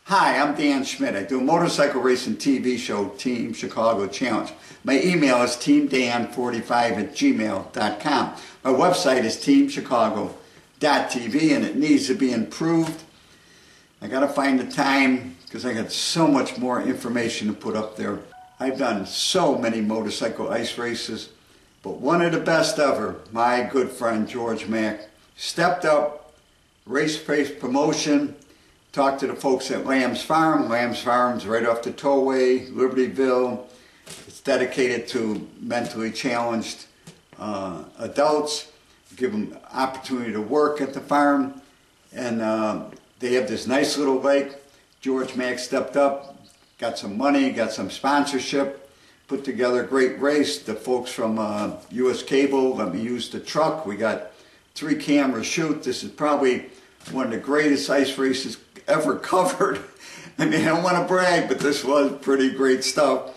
Hi, I'm Dan Schmitt. I do a motorcycle racing TV show, Team Chicago Challenge. My email is teamdan45@gmail.com. My website is teamchicago.tv and it needs to be improved. I gotta find the time because I got so much more information to put up there. I've done so many motorcycle ice races, but one of the best ever, my good friend George Mack, stepped up, race promotion, talked to the folks at Lamb's Farm. Lamb's Farm's right off the tollway, Libertyville. It's dedicated to mentally challenged adults, give them opportunity to work at the farm, and they have this nice little lake. George Mack stepped up, got some money, got some sponsorship, put together a great race. The folks from US Cable let me use the truck. We got 3 camera shoot. This is probably one of the greatest ice races ever covered. I mean, I don't want to brag, but this was pretty great stuff.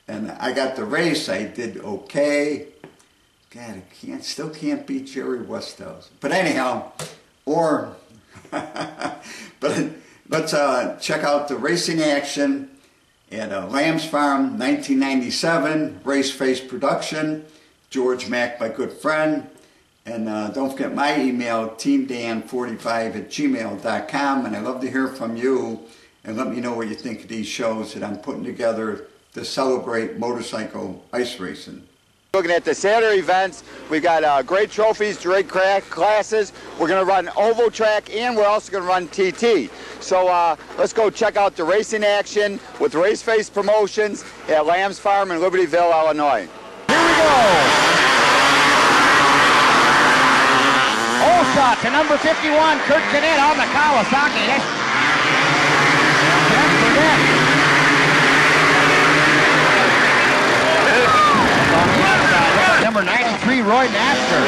And I got the race. I did okay. God, I still can't beat Jerry Westhouse. But anyhow, but let's check out the racing action at Lamb's Farm, 1997, Race Face Production. George Mack, my good friend. And don't forget my email, teamdan45@gmail.com. And I love to hear from you. And let me know what you think of these shows that I'm putting together to celebrate motorcycle ice racing. Looking at the Saturday events, we've got great trophies, great classes. We're going to run oval track, and we're also going to run TT. So let's go check out the racing action with Race Face Promotions at Lamb's Farm in Libertyville, Illinois. Here we go. Hole shot to number 51, Kurt Schmitt on the Kawasaki. That's Burnett. On the outside, number 93, Roy Nasker.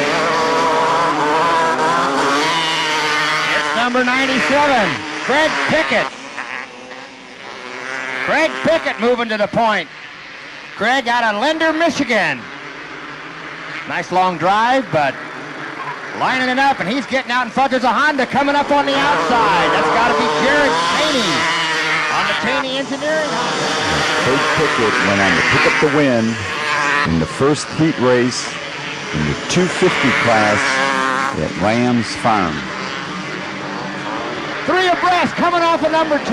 It's number 97, Craig Pickett. Craig Pickett moving to the point. Craig out of Linder, Michigan. Nice long drive, but lining it up, and he's getting out in front. There's a Honda coming up on the outside. That's got to be Jared Taney on the Taney Engineering Honda. Craig Pickett went on to pick up the win in the first heat race in the 250 class at Lamb's Farm. 3 abreast coming off of number 2.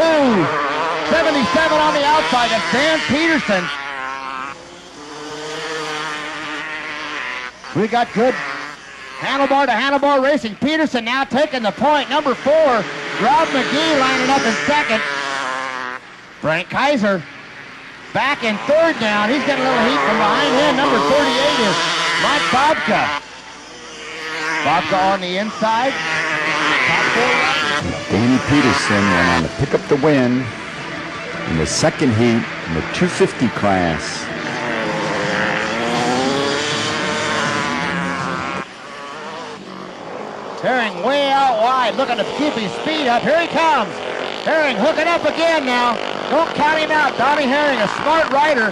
77 on the outside. That's Dan Peterson. We got good handlebar to handlebar racing. Peterson now taking the point. Number 4, Rob McGee lining up in second. Frank Kaiser back in third now. He's getting a little heat from behind him. Number 38 is Mike Bobka. Bobka on the inside. Danny Peterson went on to pick up the win in the second heat in the 250 class. Herring way out wide, looking to keep his speed up. Here he comes. Herring hooking up again now. Don't count him out. Donnie Herring, a smart rider,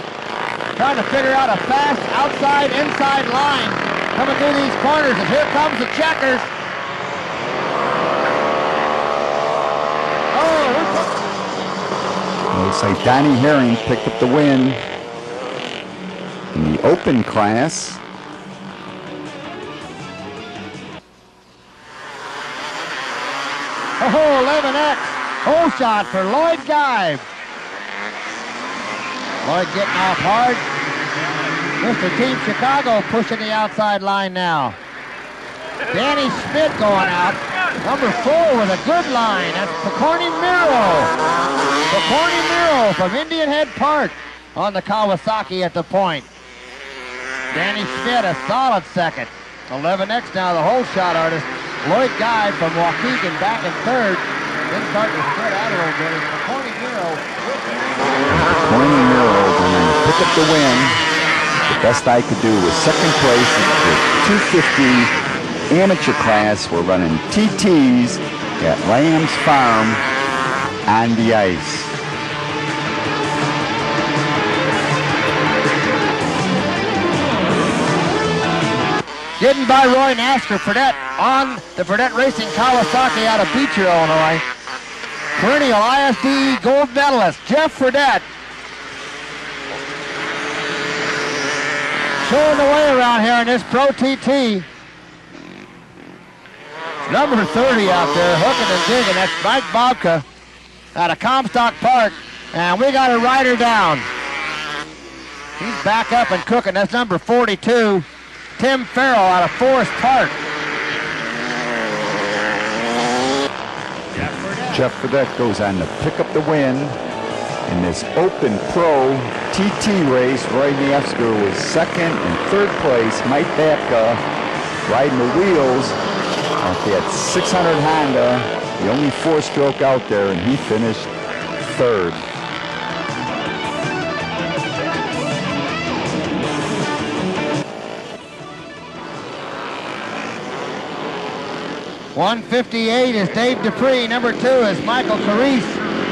trying to figure out a fast outside-inside line coming through these corners. And here comes the checkers. Looks like Donnie Herring picked up the win in the open class. Oh, 11X. Hole shot for Lloyd Geib. Lloyd getting off hard. Mr. Team Chicago pushing the outside line now. Danny Schmitt going out. Number 4 with a good line. That's Picorni Miro. Picorni Miro from Indian Head Park on the Kawasaki at the point. Danny Schmitt a solid second. 11X now, the hole shot artist. Lloyd Geib from Waukegan back in third. Then starting to spread out a little bit. It's Picorni Miro. Picorni Miro went on to pick up the win. The best I could do was second place in the 250 amateur class. We're running TTs at Lamb's Farm on the ice. Hidden by Roy Nasker. Fredette on the Fredette Racing Kawasaki out of Beecher, Illinois. perennial ISD gold medalist, Jeff Fredette. Showing the way around here in this Pro TT. Number 30 out there, hooking and digging. That's Mike Bobka out of Comstock Park. And we got a rider down. He's back up and cooking. That's number 42, Tim Farrell out of Forest Park. Jeff Fredette goes on to pick up the win in this Open Pro TT race. Roy Nafsker was second and third place. Mike Babka riding the wheels at that 600 Honda, the only four-stroke out there, and he finished third. .158 is Dave Dupree. Number 2 is Michael Carice.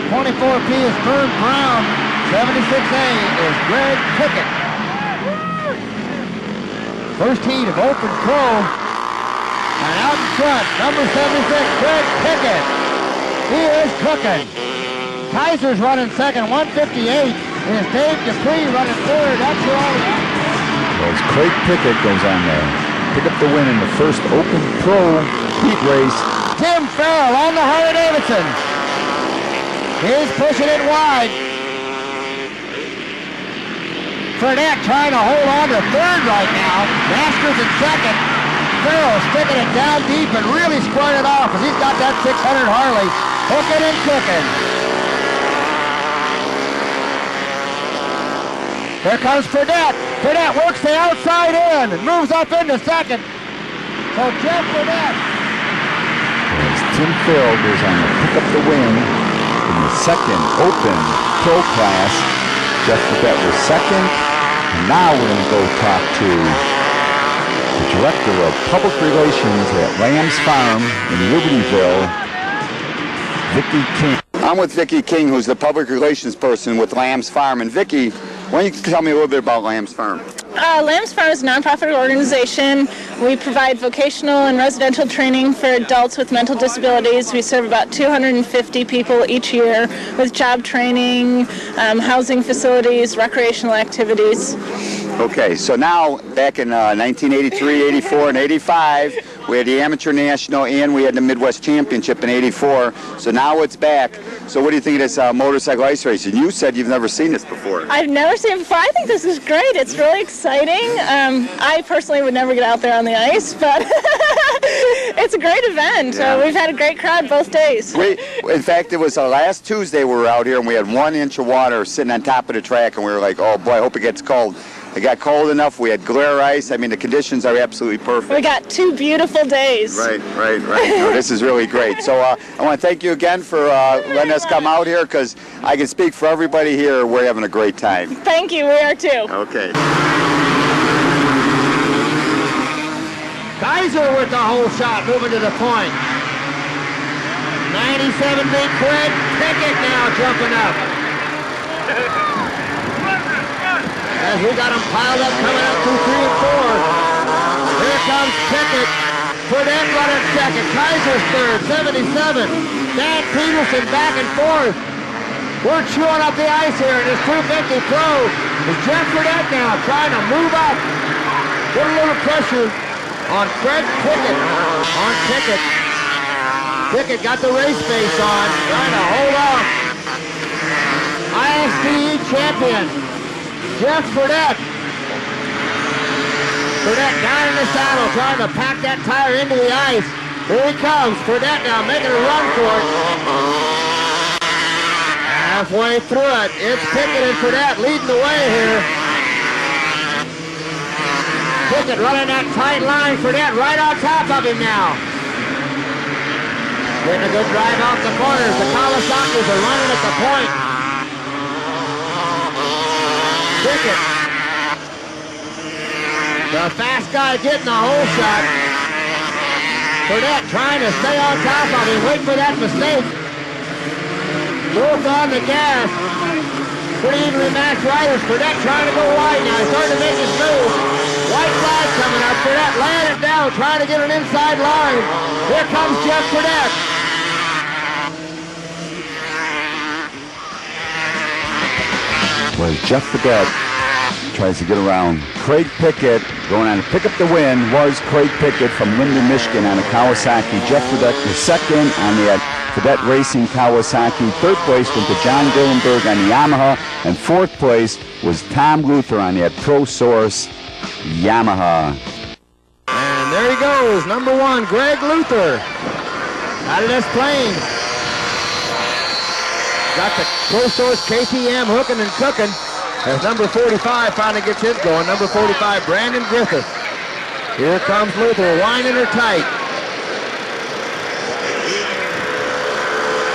24P is Vern Brown. 76A is Greg Pickett. First heat of Open Pro. And out in front, number 76, Greg Pickett. He is cooking. Kaiser's running second. 158 is Dave Dupree running third. That's all. Well, as Craig Pickett goes on there, pick up the win in the first Open Pro heat race. Tim Farrell on the Harley-Davidson. He's pushing it wide. Fredette trying to hold on to third right now. Masters in second. Farrell sticking it down deep and really squaring it off because he's got that 600 Harley hooking and cooking. Here comes Fredette. Fredette works the outside in and moves up into second. So Jeff Fredette. As Tim Farrell goes on to pick up the win in the second Open Pro class. Jeff Fredette was second. And now we're going to go talk to the Director of Public Relations at Lamb's Farm in Libertyville, Vickie King. I'm with Vickie King, who's the public relations person with Lamb's Farm. And Vickie, why don't you tell me a little bit about Lamb's Farm? Lamb's Farm is a nonprofit organization. We provide vocational and residential training for adults with mental disabilities. We serve about 250 people each year with job training, housing facilities, recreational activities. Okay, so now back in 1983, 84, and 85, we had the Amateur National and we had the Midwest Championship in 84. So now it's back. So what do you think of this motorcycle ice racing? You said you've never seen this before. I've never seen it before. I think this is great. It's really exciting. I personally would never get out there on the ice, but it's a great event. Yeah. We've had a great crowd both days. In fact, it was last Tuesday we were out here and we had 1 inch of water sitting on top of the track and we were like, oh boy, I hope it gets cold. It got cold enough. We had glare ice. I mean, the conditions are absolutely perfect. We got 2 beautiful days. Right. No, this is really great. So I want to thank you again for letting us come out here because I can speak for everybody here. We're having a great time. Thank you. We are too. Okay. Kaiser with the whole shot, moving to the point. 97 big Craig Pickett now jumping up. As we got them piled up, coming up 2, 3, and 4. Here comes Pickett. Fredette running second. Kaiser's third, 77. Dan Peterson back and forth. We're chewing up the ice here in this 250 Pro. It's Jeff Fredette now trying to move up. Put a little pressure on Craig Pickett. On Pickett. Pickett got the race face on, trying to hold off. ISDE champion, Jeff Fredette. Fredette down in the saddle, trying to pack that tire into the ice. Here he comes, Fredette now making a run for it. Halfway through it, it's Pickett and Fredette leading the way here. Pickett running that tight line, Fredette right on top of him now. Getting a good drive off the corners. The Kawasaki's are running at the point. Pickett. The fast guy getting the whole shot. Fredette trying to stay on top of him. Wait for that mistake. Both on the gas. Pretty evenly matched riders. Fredette trying to go wide now. He's starting to make his move. White flag coming up. Fredette laying it down, trying to get an inside line. Here comes Jeff Fredette. was Jeff Fredette. Tries to get around Craig Pickett. Going on to pick up the win was Craig Pickett from Linden, Michigan on a Kawasaki. Jeff Fredette was second on the Fredette Racing Kawasaki. Third place went to John Dillenberg on the Yamaha. And fourth place was Tom Luther on the Pro Source Yamaha. And there he goes, number 1, Greg Luther. Out of this plane. Got the Pro Source KTM hooking and cooking as number 45 finally gets his going. Number 45, Brandon Griffith. Here comes Luther, winding her tight.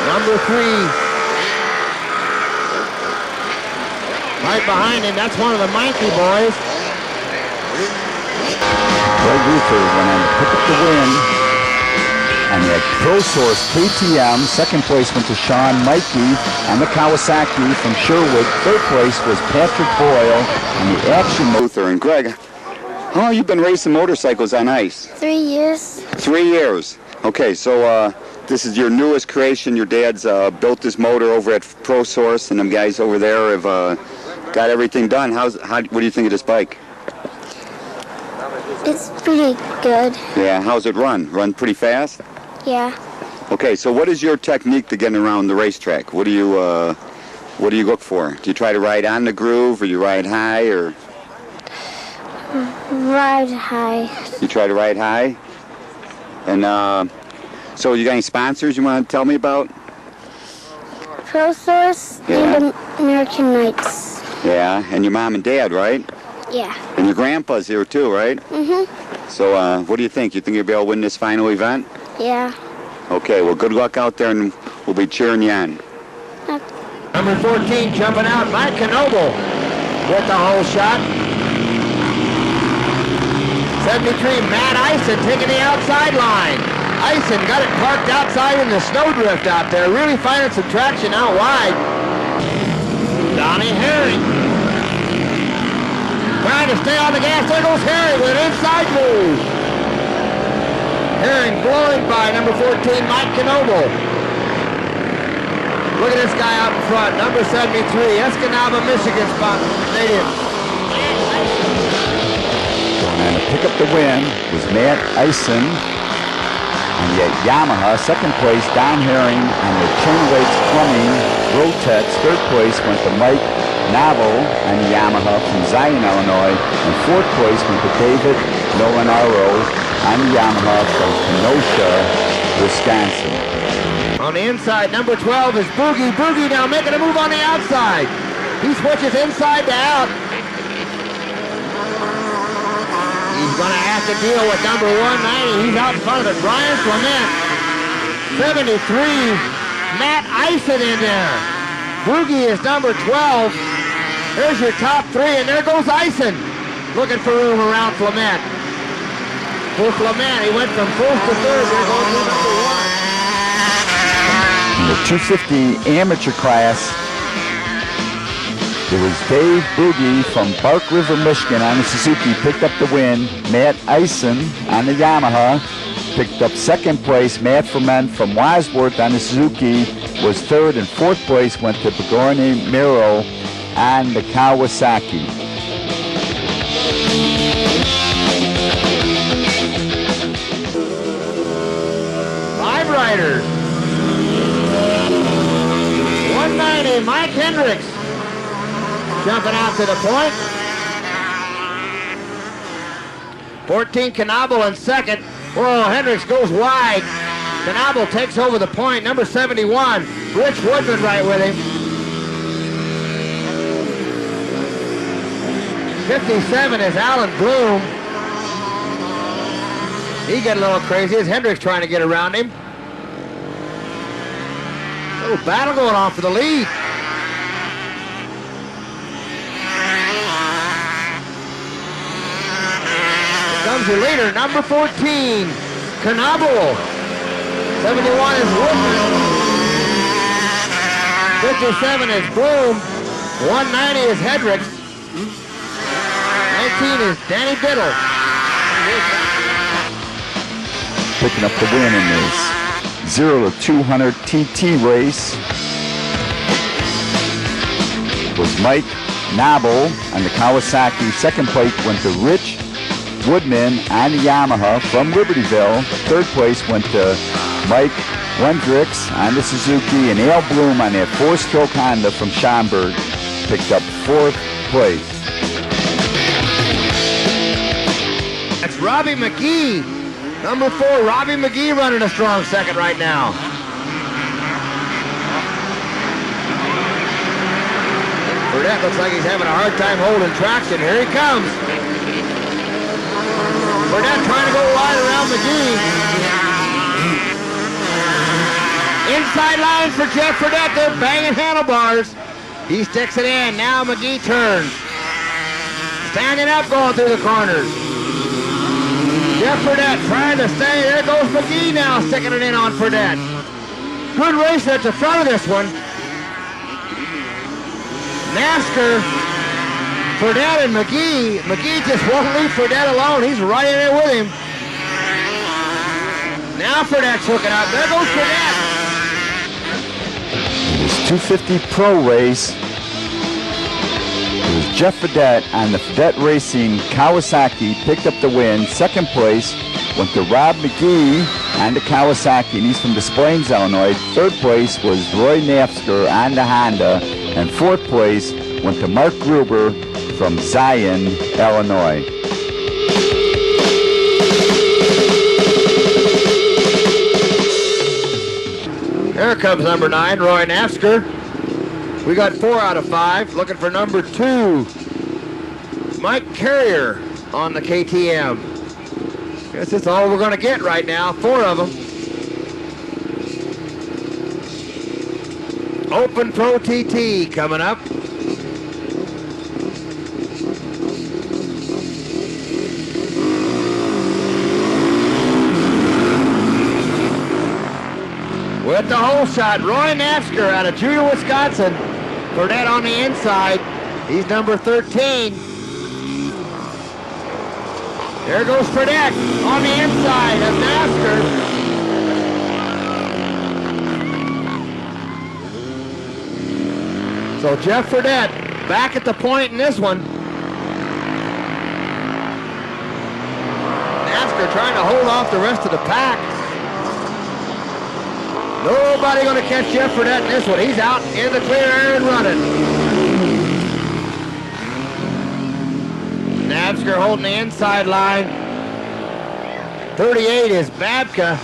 Number 3, right behind him, that's one of the Mikey boys. Greg Luther went on to pick up the win. And the Pro Source KTM, second place went to Sean Mikey on the Kawasaki from Sherwood. Third place was Patrick Boyle on the Action Luther and Greg, how long have you been racing motorcycles on ice? 3 years. 3 years. Okay, so this is your newest creation. Your dad's built this motor over at Pro Source, and them guys over there have got everything done. What do you think of this bike? It's pretty good. Yeah, how's it run? Run pretty fast? Yeah. Okay, so what is your technique to getting around the racetrack? What do you look for? Do you try to ride on the groove, or you ride high, or? Ride high. You try to ride high? And so you got any sponsors you want to tell me about? Pro Source and American Knights. Yeah, and your mom and dad, right? Yeah. And your grandpa's here too, right? Mm-hmm. So what do you think? You think you'll be able to win this final event? Yeah. Okay, well, good luck out there, and we'll be cheering you on. Number 14 jumping out, Mike Knoble with the hole shot. 73, Matt Eisen taking the outside line. Eisen got it parked outside in the snowdrift out there, really finding some traction out wide. Donnie Herring trying to stay on the gas. There goes Herring with an inside move. Herring blowing by number 14, Mike Knoble. Look at this guy out in front, number 73, Escanaba, Michigan native. Going on to pick up the win was Matt Eisen on the Yamaha. Second place, Don Herring on the Chainweights Plumbing Rotex. Third place went to Mike Knoble on the Yamaha from Zion, Illinois. And fourth place went to David Nolanaro on the Yamaha from Kenosha, Wisconsin. On the inside, number 12 is Boogie. Boogie now making a move on the outside. He switches inside to out. He's going to have to deal with number 190. He's out in front of it. Brian Clement. 73. Matt Eisen in there. Boogie is number 12. There's your top 3, and there goes Eisen. Looking for room around Clement. For Clement, he went from first to third. There goes number 1. In the 250 amateur class, it was Dave Boogie from Bark River, Michigan on the Suzuki picked up the win. Matt Eisen on the Yamaha picked up second place. Matt Ferment from Wadsworth on the Suzuki was third, and fourth place went to Bigorni Miro on the Kawasaki. Five riders. 190, Mike Hendricks jumping out to the point. 14, Knoble in second. Whoa, Hendricks goes wide. Knoble takes over the point. Number 71, Rich Woodman right with him. 57 is Alan Bloom. He got a little crazy as Hendricks trying to get around him. Little battle going on for the lead. Here comes your leader, number 14, Knoble. 71 is Woodman. 57 is Bloom. 190 is Hendricks. 19 is Danny Biddle. Picking up the win in this 0 to 200 TT race was Mike Nabo on the Kawasaki. Second place went to Rich Woodman on the Yamaha from Libertyville. Third place went to Mike Wendricks on the Suzuki, and Al Bloom on that 4-stroke Honda from Schaumburg picked up 4th place. That's Robbie McGee. Number 4, Robbie McGee running a strong second right now. Burdett looks like he's having a hard time holding traction. Here he comes. Burdett trying to go wide around McGee. Inside line for Jeff Burdett. They're banging handlebars. He sticks it in. Now McGee turns. Standing up, going through the corners. Jeff Burdett trying to stay. There goes McGee now, sticking it in on Burdett. Good race at the front of this one. Nasker, Burdett, and McGee. McGee just won't leave Burdett alone. He's right in there with him. Now Burdett's hooking up. There goes Burdett. This 250 Pro race. It was Jeff Burdett on the Burdett Racing Kawasaki picked up the win. Second place went to Rob McGee on the Kawasaki, and he's from Des Plaines, Illinois. Third place was Roy Nafsker on the Honda, and fourth place went to Mark Gruber from Zion, Illinois. There comes number 9, Roy Nafsker. We got 4 out of 5. Looking for number 2, Mike Carrier on the KTM. Guess that's all we're going to get right now. 4 of them. Open Pro TT coming up. With the hole shot, Roy Nafsker out of Judah, Wisconsin. Burdett on the inside. He's number 13. There goes Burdett on the inside of Nafsker. So Jeff Burdett back at the point in this one. Nafsker trying to hold off the rest of the pack. Nobody going to catch Jeff Burdett in this one. He's out in the clear air and running. Nafsker holding the inside line. 38 is Babka.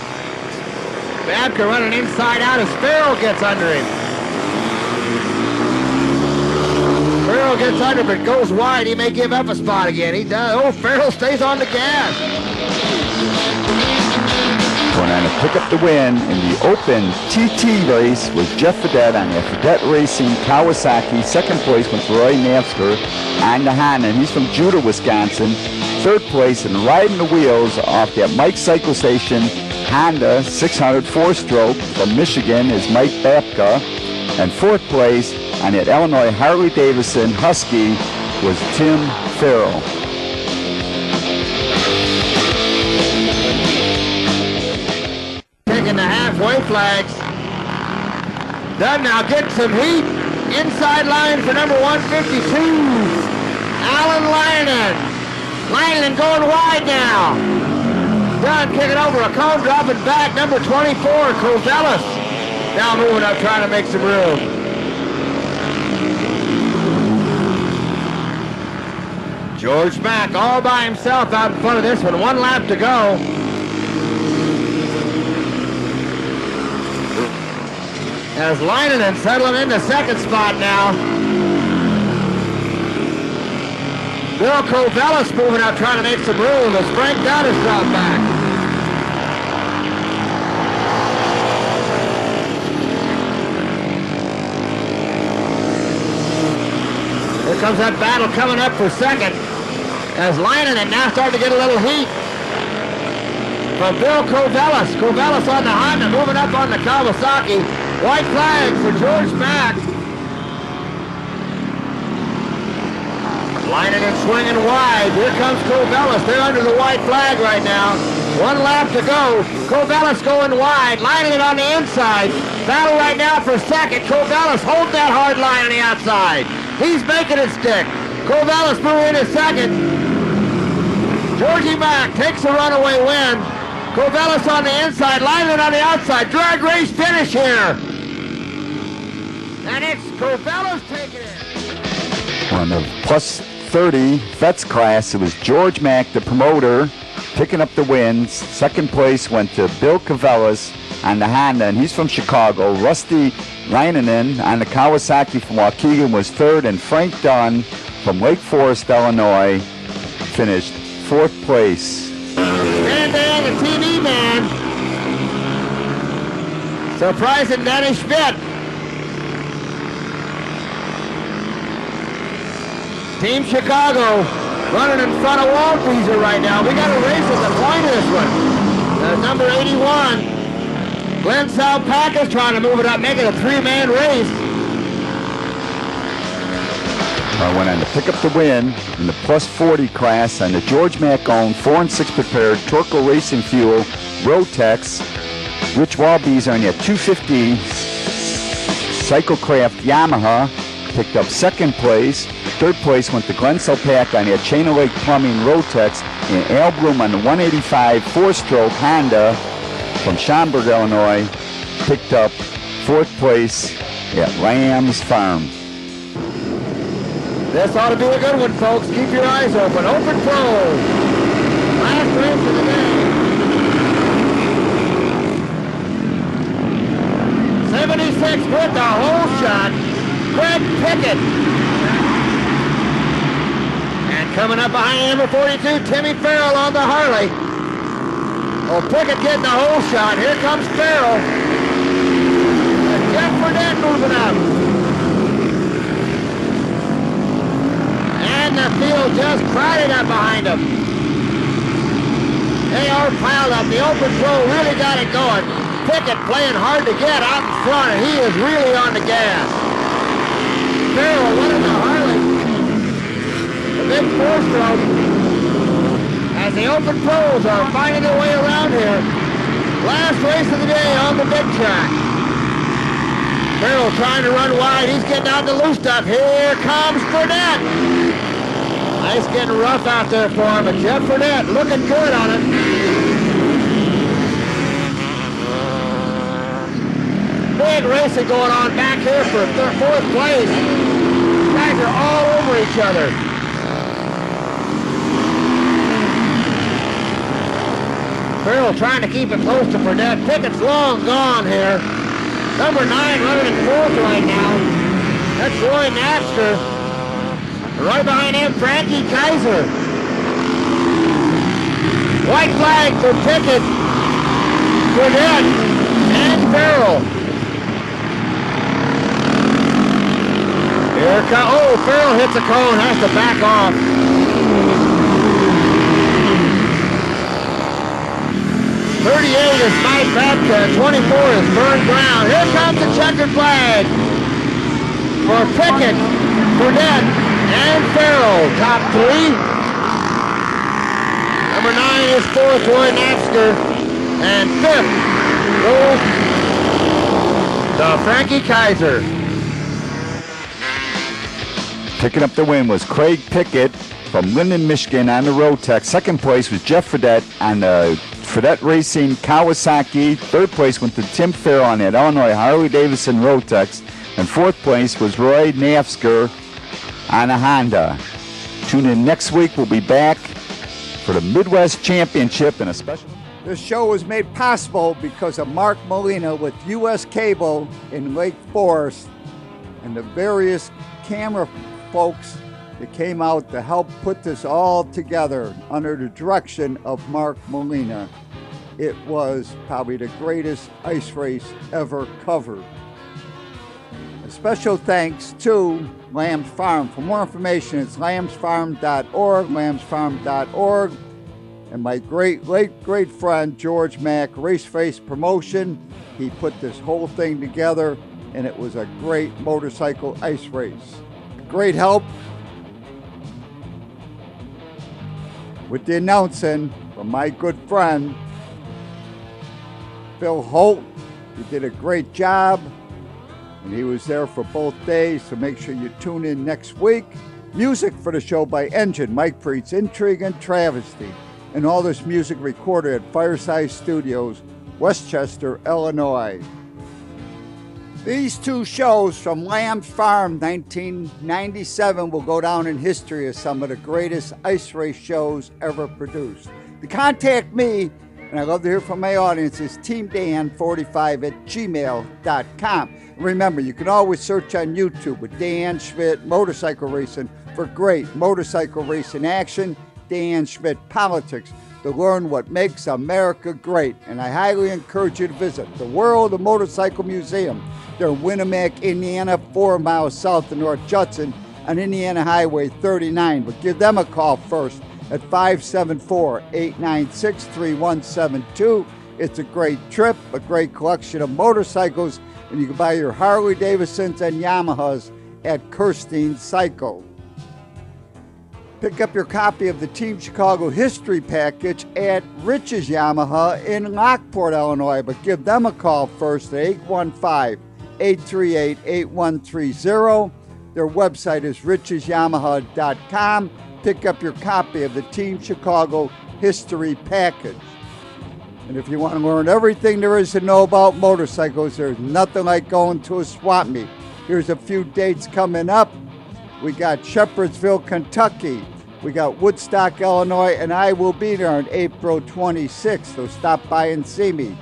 Babka running inside out as Farrell gets under him. Farrell gets under but goes wide. He may give up a spot again. He does. Oh, Farrell stays on the gas. Going on to pick up the win in the Open TT race was Jeff Burdett on the Burdett Racing Kawasaki. Second place went to Roy Nafsker on the Honda, and he's from Judah, Wisconsin. Third place and riding the wheels off that Mike Cycle Station Honda 600 4-stroke from Michigan is Mike Babka. And fourth place on that Illinois Harley-Davidson Husky was Tim Farrell. Taking the halfway flags. Done now, getting some heat. Inside line for number 152, Alan Leinen. Leinen going wide now. Dunn kicking over a cone, dropping back. Number 24, Covellis. Now moving up, trying to make some room. George Mack all by himself out in front of this one. 1 lap to go. As Leinen settling into second spot now. Bill Covellis moving up, trying to make some room as Frank Dunn has dropped back. Here comes that battle coming up for second. As Leinen now starting to get a little heat from Bill Covellis. Covellis on the Honda, moving up on the Kawasaki. White flag for George Mack. Leinen swinging wide. Here comes Covellis. They're under the white flag right now. 1 lap to go. Covellis going wide. Leinen on the inside. Battle right now for second. Covellis holding that hard line on the outside. He's making it stick. Corvallis moving in second. Georgie Mack takes a runaway win. Corvallis on the inside, Lyman on the outside. Drag race finish here. And it's Corvallis taking it. On the plus 30 vets class, it was George Mack, the promoter, picking up the wins. Second place went to Bill Corvallis on the Honda, and he's from Chicago. Rusty Leinanen on the Kawasaki from Waukegan was third, and Frank Dunn from Lake Forest, Illinois, finished fourth place. And then the TV man, surprising Danny Schmitt. Team Chicago running in front of Waldweiser right now. We got a race at the point of this one. Number 81, Glenn Salpack is trying to move it up, make it a three-man race. I went on to pick up the win in the plus 40 class on the George Mack owned 4 and 6 prepared Torco Racing Fuel Rotex. Rich Walbees on your 250 Cyclecraft Yamaha picked up second place. Third place went to Glenn Salpack on your Chain of Lake Plumbing Rotex, and Al Bloom on the 185 4-stroke Honda from Schaumburg, Illinois, picked up fourth place at Lamb's Farm. This ought to be a good one, folks. Keep your eyes open. Open Pro. Last race of the day. 76 with the whole shot. Craig Pickett. And coming up behind number 42, Timmy Farrell on the Harley. Oh, Pickett getting the whole shot. Here comes Farrell. And Jeff Burnett moving up. And the field just crowded up behind him. They are piled up. The Open Pro really got it going. Pickett playing hard to get out in front, and he is really on the gas. Farrell winning the Harley. The big 4-stroke. As the Open Pros are finding their way around here. Last race of the day on the big track. Farrell trying to run wide. He's getting out the loose stuff. Here comes Burnett. It's getting rough out there for him, but Jeff Burnett looking good on it. Big racing going on back here for fourth place. These guys are all over each other. Farrell trying to keep it close to Burnett. Pickett's long gone here. Number 9 running in fourth right now. That's Roy Napster. Right behind him, Frankie Kaiser. White flag for Pickett, Burnett, and Farrell. Here comes, oh, Farrell hits a cone, has to back off. .38 is Mike Babka, 24 is Vern Brown. Here comes the checkered flag for Pickett, Burnett, and Farrell, top 3. Number 9 is fourth, Roy Napster. And fifth goes the Frankie Kaiser. Picking up the win was Craig Pickett from Linden, Michigan on the Rotex. Second place was Jeff Fredette on the Fredette Racing Kawasaki. Third place went to Tim Farrell on that Illinois Harley-Davidson Rotex. And fourth place was Roy Nafsker on a Honda. Tune in next week. We'll be back for the Midwest Championship and a special. This show was made possible because of Mark Molina with U.S. Cable in Lake Forest and the various camera folks that came out to help put this all together under the direction of Mark Molina. It was probably the greatest ice race ever covered. A special thanks to Lamb's Farm. For more information, it's lambsfarm.org, lambsfarm.org. And my great friend George Mack, Race Face Promotion, he put this whole thing together, and it was a great motorcycle ice race. Great help with the announcing from my good friend Phil Holt. He did a great job. And he was there for both days, so make sure you tune in next week. Music for the show by Engine, Mike Preet's Intrigue and Travesty. And all this music recorded at Fireside Studios, Westchester, Illinois. These two shows from Lamb's Farm 1997 will go down in history as some of the greatest ice race shows ever produced. To contact me, and I love to hear from my audience, is teamdan45@gmail.com. Remember, you can always search on YouTube with Dan Schmitt Motorcycle Racing for great motorcycle racing action, Dan Schmitt Politics, to learn what makes America great. And I highly encourage you to visit the World of Motorcycle Museum. They're in Winamac, Indiana, 4 miles south of North Judson on Indiana Highway 39. But give them a call first at 574-896-3172. It's a great trip, a great collection of motorcycles, and you can buy your Harley Davidsons and Yamahas at Kirstein Cycle. Pick up your copy of the Team Chicago History Package at Rich's Yamaha in Lockport, Illinois, but give them a call first at 815-838-8130. Their website is richesyamaha.com. Pick up your copy of the Team Chicago History Package. And if you want to learn everything there is to know about motorcycles, there's nothing like going to a swap meet. Here's a few dates coming up. We got Shepherdsville, Kentucky. We got Woodstock, Illinois, and I will be there on April 26th, so stop by and see me.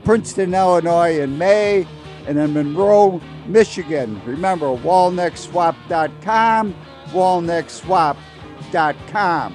Princeton, Illinois in May, and then Monroe, Michigan. Remember, walneckswap.com, walneckswap.com.